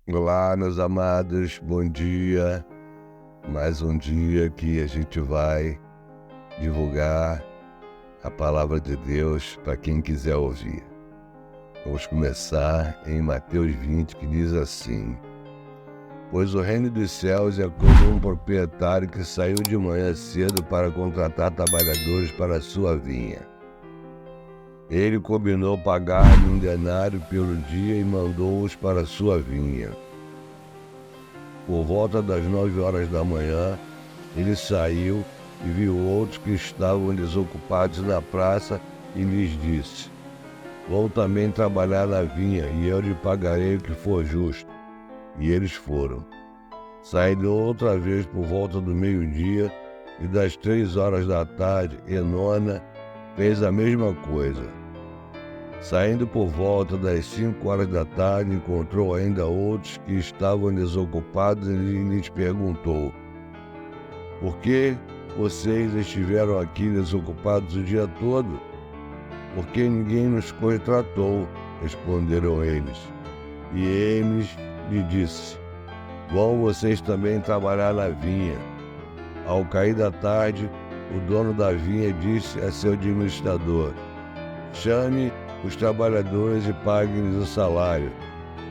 Olá, meus amados, bom dia. Mais um dia que a gente vai divulgar a palavra de Deus para quem quiser ouvir. Vamos começar em Mateus 20, que diz assim: Pois o reino dos céus é como um proprietário que saiu de manhã cedo para contratar trabalhadores para a sua vinha. Ele combinou pagar-lhe um denário pelo dia e mandou-os para a sua vinha. Por volta das 9 horas da manhã, ele saiu e viu outros que estavam desocupados na praça e lhes disse: Vão também trabalhar na vinha, e eu lhe pagarei o que for justo. E eles foram. Saindo outra vez por volta do meio-dia, e das 3 horas da tarde, Enona fez a mesma coisa. Saindo por volta das 5 horas da tarde, encontrou ainda outros que estavam desocupados e lhes perguntou: Por que vocês estiveram aqui desocupados o dia todo? Porque ninguém nos contratou, responderam eles. E eles lhe disse: Vão vocês também trabalhar na vinha. Ao cair da tarde, o dono da vinha disse a seu administrador: Chame os trabalhadores e pague-lhes o salário,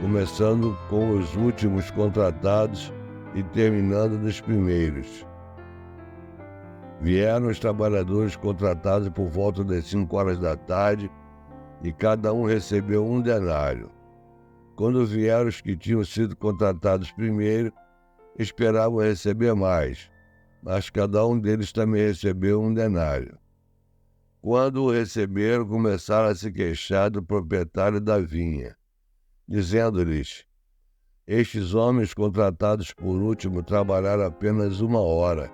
começando com os últimos contratados e terminando dos primeiros. Vieram os trabalhadores contratados por volta das 5 horas da tarde e cada um recebeu um denário. Quando vieram os que tinham sido contratados primeiro, esperavam receber mais, mas cada um deles também recebeu um denário. Quando o receberam, começaram a se queixar do proprietário da vinha, dizendo-lhes: Estes homens contratados por último trabalharam apenas 1 hora,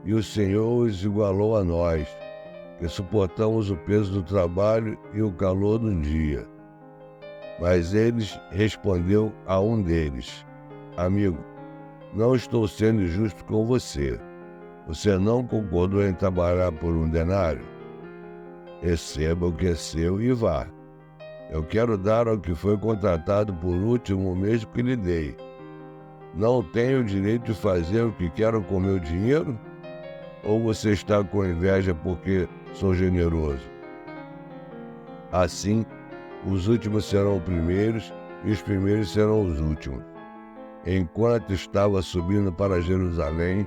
e o Senhor os igualou a nós, que suportamos o peso do trabalho e o calor do dia. Mas eles respondeu a um deles: Amigo, não estou sendo justo com você. Você não concordou em trabalhar por um denário? Receba o que é seu e vá. Eu quero dar ao que foi contratado por último o mesmo que lhe dei. Não tenho o direito de fazer o que quero com meu dinheiro? Ou você está com inveja porque sou generoso? Assim, os últimos serão os primeiros e os primeiros serão os últimos. Enquanto estava subindo para Jerusalém,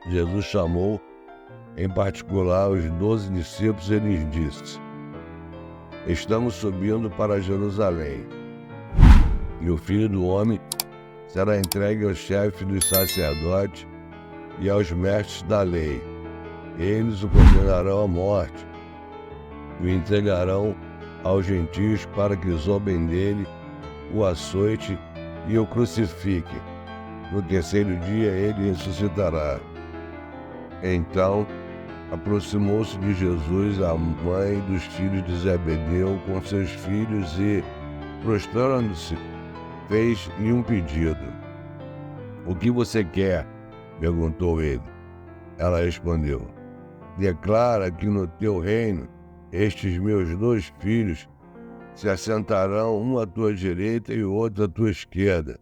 Jesus chamou em particular os 12 discípulos e lhes disse: Estamos subindo para Jerusalém, e o Filho do Homem será entregue aos chefes dos sacerdotes e aos mestres da lei. Eles o condenarão à morte e o entregarão aos gentios para que zombem dele, o açoite e o crucifiquem. No terceiro dia ele ressuscitará. Então aproximou-se de Jesus a mãe dos filhos de Zebedeu com seus filhos e, prostrando-se, fez-lhe um pedido. O que você quer? Perguntou ele. Ela respondeu: Declara que no teu reino estes meus 2 filhos se assentarão, um à tua direita e o outro à tua esquerda.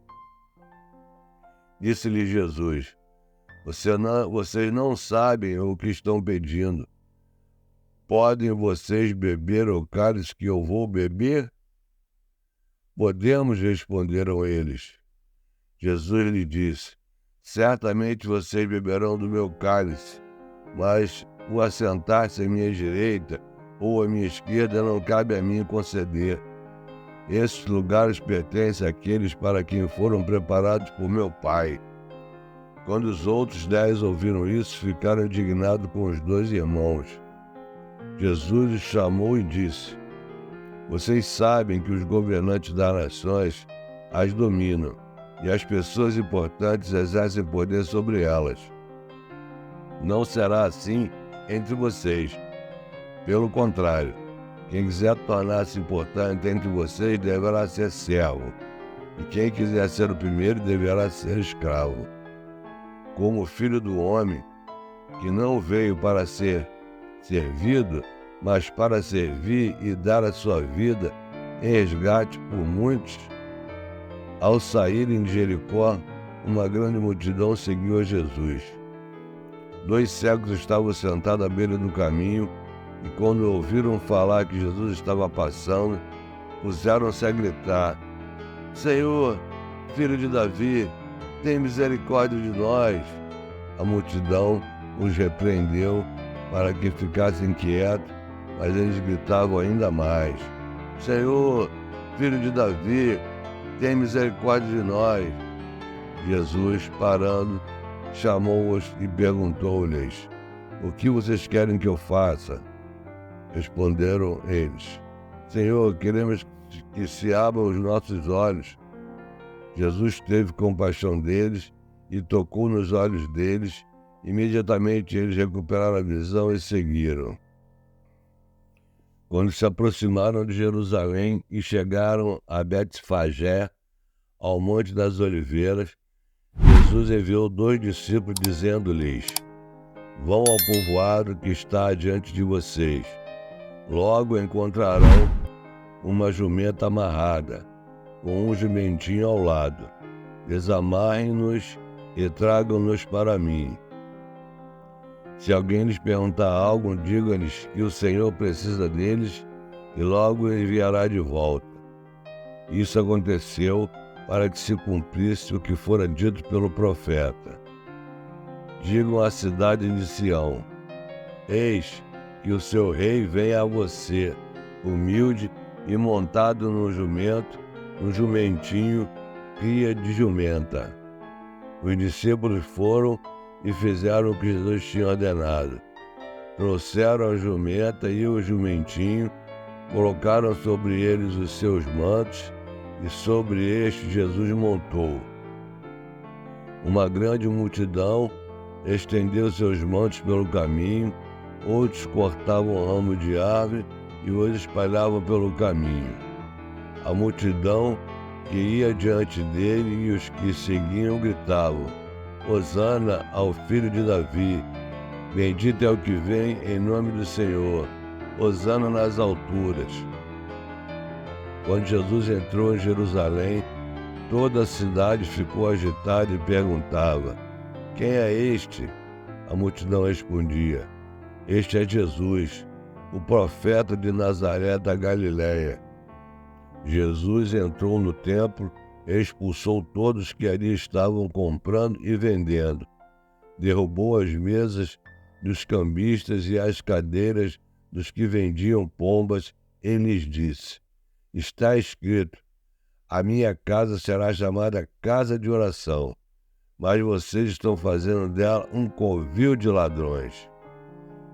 Disse-lhe Jesus: Vocês não sabem o que estão pedindo. Podem vocês beber o cálice que eu vou beber? Podemos, responderam eles. Jesus lhe disse: Certamente vocês beberão do meu cálice, mas o assentar-se à minha direita ou à minha esquerda não cabe a mim conceder. Esses lugares pertencem àqueles para quem foram preparados por meu Pai. Quando os outros 10 ouviram isso, ficaram indignados com os 2 irmãos. Jesus os chamou e disse: Vocês sabem que os governantes das nações as dominam, e as pessoas importantes exercem poder sobre elas. Não será assim entre vocês. Pelo contrário, quem quiser tornar-se importante entre vocês deverá ser servo, e quem quiser ser o primeiro deverá ser escravo. Como o Filho do Homem, que não veio para ser servido, mas para servir e dar a sua vida em resgate por muitos. Ao saírem de Jericó, uma grande multidão seguiu a Jesus. 2 cegos estavam sentados à beira do caminho, e quando ouviram falar que Jesus estava passando, puseram-se a gritar: Senhor, filho de Davi, tem misericórdia de nós. A multidão os repreendeu para que ficassem quietos, mas eles gritavam ainda mais: Senhor, filho de Davi, tem misericórdia de nós. Jesus, parando, chamou-os e perguntou-lhes: O que vocês querem que eu faça? Responderam eles: Senhor, queremos que se abram os nossos olhos. Jesus teve compaixão deles e tocou nos olhos deles. Imediatamente eles recuperaram a visão e seguiram. Quando se aproximaram de Jerusalém e chegaram a Betfagé, ao Monte das Oliveiras, Jesus enviou 2 discípulos, dizendo-lhes: Vão ao povoado que está adiante de vocês. Logo encontrarão uma jumenta amarrada, com um jumentinho ao lado. Desamarrem-nos e tragam-nos para mim. Se alguém lhes perguntar algo, diga-lhes que o Senhor precisa deles e logo enviará de volta. Isso aconteceu para que se cumprisse o que fora dito pelo profeta. Digam à cidade de Sião: Eis que o seu rei vem a você, humilde e montado num jumento, um jumentinho, cria de jumenta. Os discípulos foram e fizeram o que Jesus tinha ordenado. Trouxeram a jumenta e o jumentinho, colocaram sobre eles os seus mantos, e sobre este Jesus montou. Uma grande multidão estendeu seus mantos pelo caminho, outros cortavam ramos de árvore e os espalhavam pelo caminho. A multidão que ia diante dele e os que seguiam gritavam: Hosana ao filho de Davi, bendito é o que vem em nome do Senhor, Hosana nas alturas. Quando Jesus entrou em Jerusalém, toda a cidade ficou agitada e perguntava: Quem é este? A multidão respondia: Este é Jesus, o profeta de Nazaré da Galiléia. Jesus entrou no templo e expulsou todos que ali estavam comprando e vendendo. Derrubou as mesas dos cambistas e as cadeiras dos que vendiam pombas e lhes disse: Está escrito: A minha casa será chamada casa de oração, mas vocês estão fazendo dela um covil de ladrões.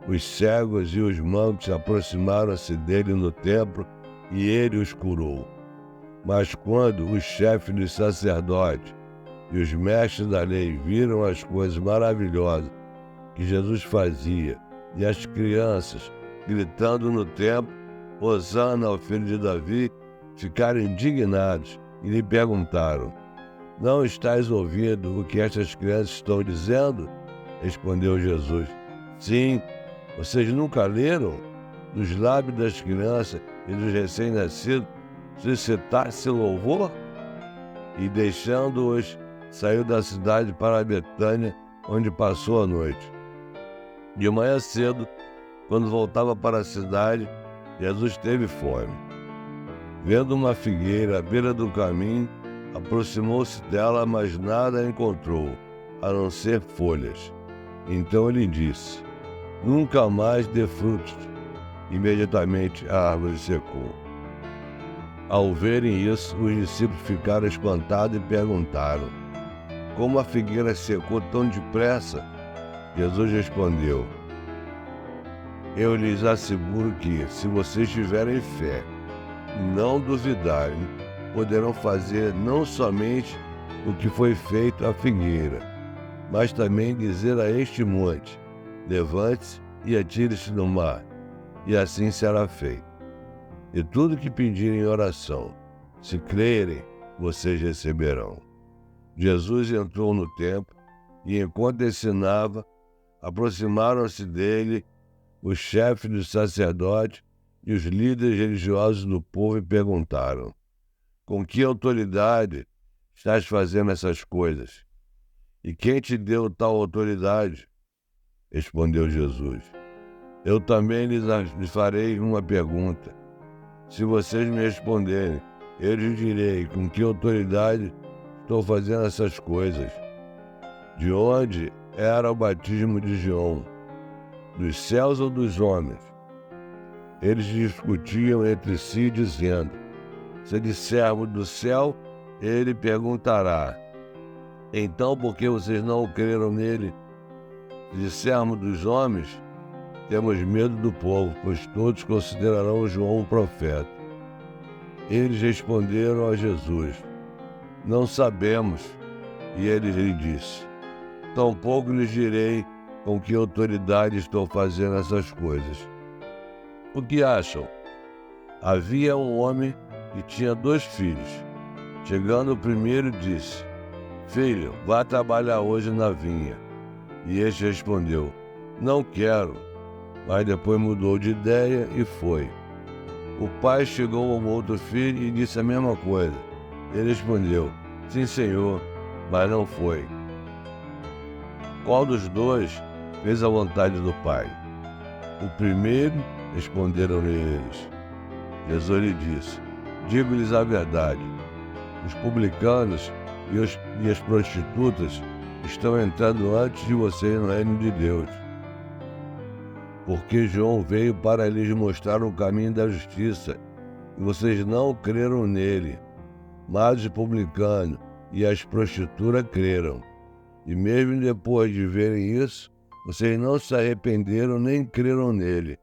Os cegos e os mancos aproximaram-se dele no templo e ele os curou. Mas quando os chefes dos sacerdotes e os mestres da lei viram as coisas maravilhosas que Jesus fazia e as crianças gritando no templo: Hosana ao filho de Davi, ficaram indignados e lhe perguntaram: Não estais ouvindo o que estas crianças estão dizendo? Respondeu Jesus: Sim, vocês nunca leram? Dos lábios das crianças e dos recém-nascidos suscitar-se louvor? E deixando-os, saiu da cidade para Betânia, onde passou a noite. De manhã cedo, quando voltava para a cidade, Jesus teve fome. Vendo uma figueira à beira do caminho, aproximou-se dela, mas nada encontrou, a não ser folhas. Então ele disse: Nunca mais dê frutos. Imediatamente a árvore secou. Ao verem isso, os discípulos ficaram espantados e perguntaram: Como a figueira secou tão depressa? Jesus respondeu: Eu lhes asseguro que, se vocês tiverem fé e não duvidarem, poderão fazer não somente o que foi feito à figueira, mas também dizer a este monte: Levante-se e atire-se no mar, e assim será feito. E tudo que pedirem em oração, se crerem, vocês receberão. Jesus entrou no templo e, enquanto ensinava, aproximaram-se dele os chefes dos sacerdotes e os líderes religiosos do povo e perguntaram: Com que autoridade estás fazendo essas coisas? E quem te deu tal autoridade? Respondeu Jesus. Eu também lhes farei uma pergunta. Se vocês me responderem, eu lhes direi com que autoridade estou fazendo essas coisas. De onde era o batismo de João? Dos céus ou dos homens? Eles discutiam entre si, dizendo: se dissermos do céu, ele perguntará: então por que vocês não creram nele? Se dissermos dos homens, temos medo do povo, pois todos considerarão João um profeta. Eles responderam a Jesus: não sabemos. E ele lhe disse: tampouco lhes direi com que autoridade estou fazendo essas coisas. O que acham? Havia um homem que tinha 2 filhos. Chegando o primeiro, disse: filho, vá trabalhar hoje na vinha. E este respondeu: não quero. Mas depois mudou de ideia e foi. O pai chegou ao outro filho e disse a mesma coisa. Ele respondeu: sim, senhor, mas não foi. Qual dos 2 fez a vontade do pai? O primeiro, responderam-lhe eles. Jesus lhe disse: digo-lhes a verdade. Os publicanos e as prostitutas estão entrando antes de vocês no reino de Deus. Porque João veio para lhes mostrar o caminho da justiça, e vocês não creram nele. Mas os publicanos e as prostitutas creram. E mesmo depois de verem isso, vocês não se arrependeram nem creram nele.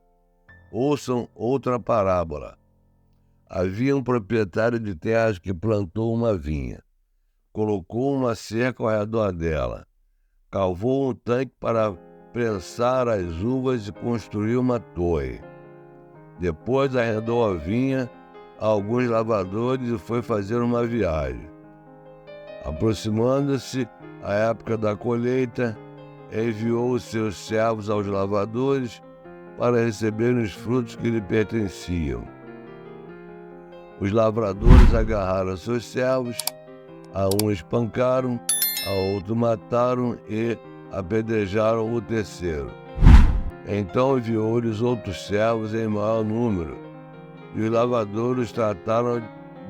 Ouçam outra parábola. Havia um proprietário de terras que plantou uma vinha. Colocou uma cerca ao redor dela. Cavou um tanque para prensar as uvas e construiu uma torre. Depois arrendou a vinha a alguns lavradores e foi fazer uma viagem. Aproximando-se a época da colheita, enviou os seus servos aos lavradores para receberem os frutos que lhe pertenciam. Os lavradores agarraram seus servos, a um espancaram, a outro mataram e apedrejaram o terceiro. Então enviou-lhes outros servos em maior número, e os lavradores trataram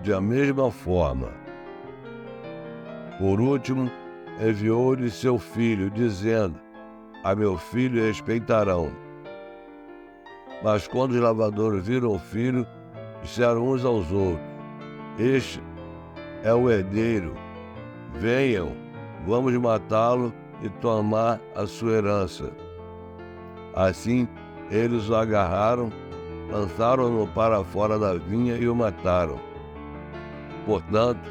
da mesma forma. Por último, enviou-lhes seu filho, dizendo: a meu filho respeitarão. Mas quando os lavradores viram o filho, disseram uns aos outros: este é o herdeiro. Venham, vamos matá-lo e tomar a sua herança. Assim, eles o agarraram, lançaram-no para fora da vinha e o mataram. Portanto,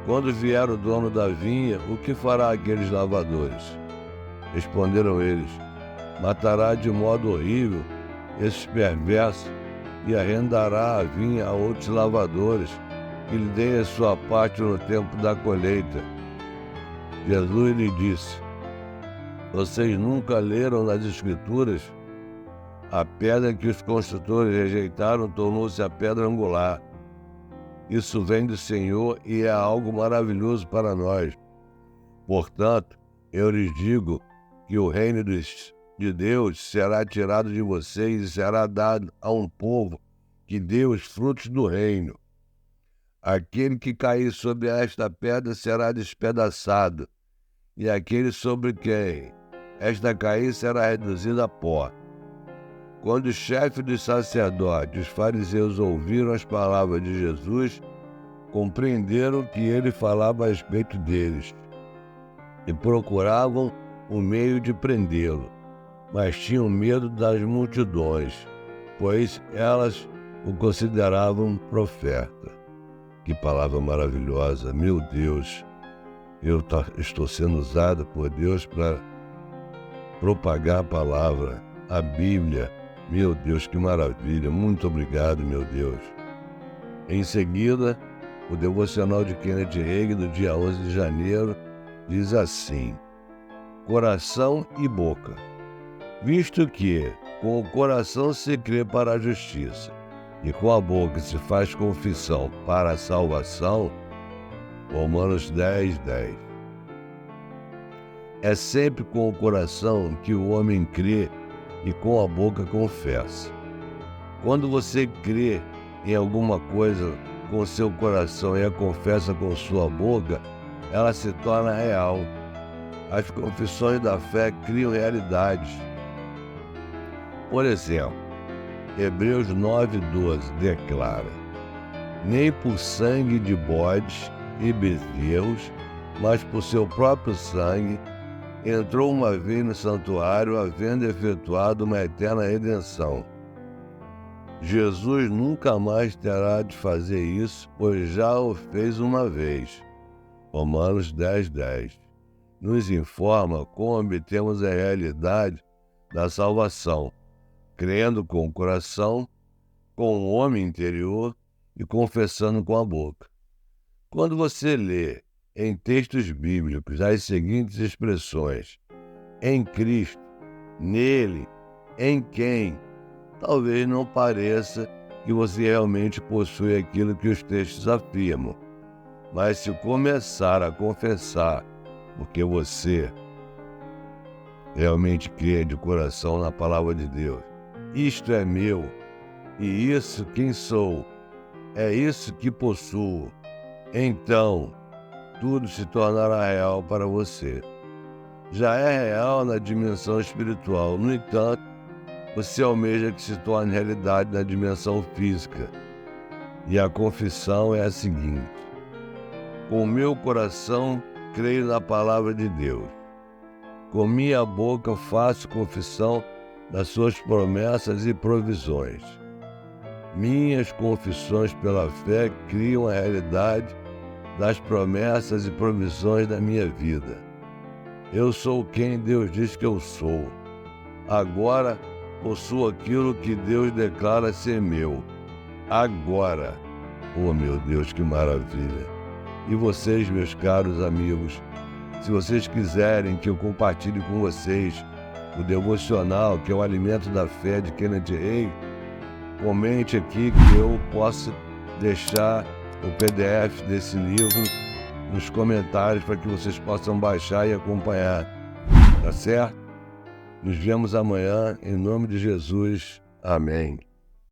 quando vier o dono da vinha, o que fará aqueles lavradores? Responderam eles: matará de modo horrível esses perversos e arrendará a vinha a outros lavradores que lhe deem a sua parte no tempo da colheita. Jesus lhe disse: vocês nunca leram nas Escrituras? A pedra que os construtores rejeitaram tornou-se a pedra angular. Isso vem do Senhor e é algo maravilhoso para nós. Portanto, eu lhes digo que o reino de Deus será tirado de vocês e será dado a um povo que dê os frutos do reino. Aquele que cair sobre esta pedra será despedaçado, e aquele sobre quem esta cair será reduzido a pó. Quando os chefes dos sacerdotes e os fariseus ouviram as palavras de Jesus, compreenderam que ele falava a respeito deles e procuravam o meio de prendê-lo, mas tinham medo das multidões, pois elas o consideravam profeta. Que palavra maravilhosa! Meu Deus, eu estou sendo usado por Deus para propagar a palavra, a Bíblia. Meu Deus, que maravilha! Muito obrigado, meu Deus. Em seguida, o devocional de Kenneth Hagin, do dia 11 de janeiro, diz assim: coração e boca. Visto que com o coração se crê para a justiça e com a boca se faz confissão para a salvação, Romanos 10, 10. É sempre com o coração que o homem crê e com a boca confessa. Quando você crê em alguma coisa com seu coração e a confessa com sua boca, ela se torna real. As confissões da fé criam realidades. Por exemplo, Hebreus 9:12 declara: nem por sangue de bodes e bezerros, mas por seu próprio sangue, entrou uma vez no santuário, havendo efetuado uma eterna redenção. Jesus nunca mais terá de fazer isso, pois já o fez uma vez. Romanos 10, 10. Nos informa como obtemos a realidade da salvação, crendo com o coração, com o homem interior e confessando com a boca. Quando você lê em textos bíblicos as seguintes expressões: em Cristo, nele, em quem, talvez não pareça que você realmente possui aquilo que os textos afirmam. Mas se começar a confessar, porque você realmente crê de coração na palavra de Deus, isto é meu, e isso quem sou, é isso que possuo, então tudo se tornará real para você. Já é real na dimensão espiritual, no entanto, você almeja que se torne realidade na dimensão física. E a confissão é a seguinte: com meu coração creio na palavra de Deus. Com minha boca faço confissão das suas promessas e provisões. Minhas confissões pela fé criam a realidade das promessas e provisões da minha vida. Eu sou quem Deus diz que eu sou. Agora possuo aquilo que Deus declara ser meu. Agora. Oh, meu Deus, que maravilha! E vocês, meus caros amigos, se vocês quiserem que eu compartilhe com vocês o devocional, que é o alimento da fé de Kenneth Hagin, comente aqui que eu posso deixar o PDF desse livro nos comentários para que vocês possam baixar e acompanhar. Tá certo? Nos vemos amanhã, em nome de Jesus. Amém.